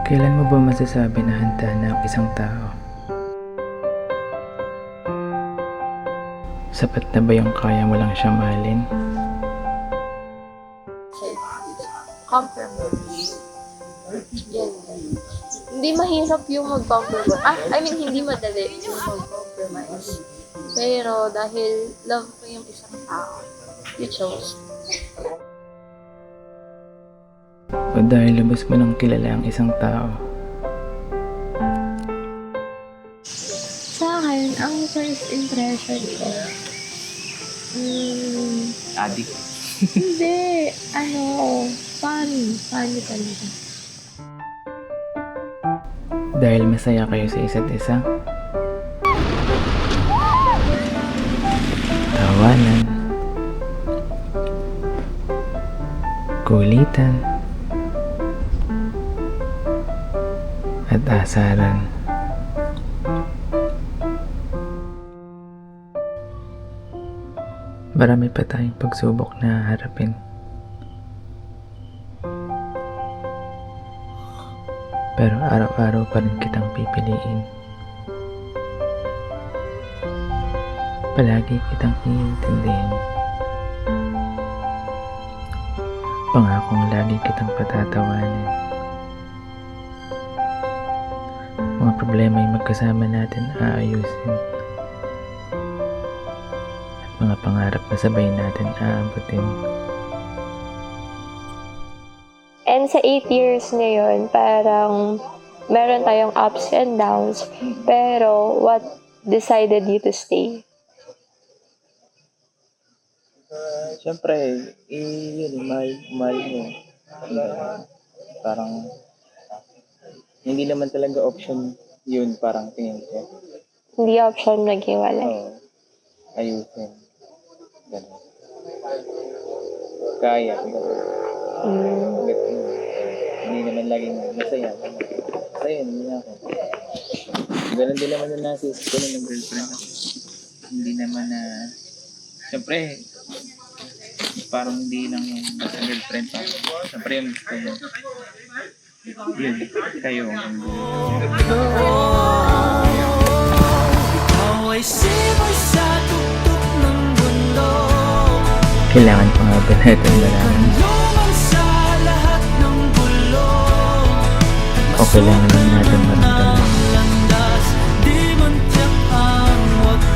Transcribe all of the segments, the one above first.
Kailan mo ba masasabi na handa na ang isang tao? Sapat na ba yung kaya mo lang siya mahalin? Compromise. Yan. Hindi mahirap yung mag-compromise. Hindi madali yung mag-compromise. Pero dahil love ko yung isang tao, you chose. O dahil lubos mo nang kilala ang isang tao? Sa akin, ang first impression ko, Adik. hindi, funny talaga. Dahil masaya kayo sa isa't isa? Tawanan, kulitan, at asaran. Marami pa tayong pagsubok na harapin. Pero araw-araw pa rin kitang pipiliin. Palagi kitang iintindihin. Pangakong lagi kitang patatawanin. Mga problema ay magkasama natin aayusin. At mga pangarap na sabay natin aabutin. And sa 8 years ngayon, parang meron tayong ups and downs. Pero what decided you to stay? Siyempre, mahal mo. Parang, hindi naman talaga option yun, parang tingin ko. Hindi option maghiwalay. Oo. Ayusin. Ganun. Kaya, ganun. Hindi naman laging masaya. Masaya, hindi na ako. Ganun din naman na nasis ko ng girlfriend ako. Hindi naman na, siyempre, parang hindi lang yung basta girlfriend pa. Siyempre yung gusto mo. Yun, kayo. Kailangan pa nga ba natin malaman? O kailangan lang natin maramdaman?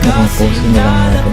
Na kung puso na lang natin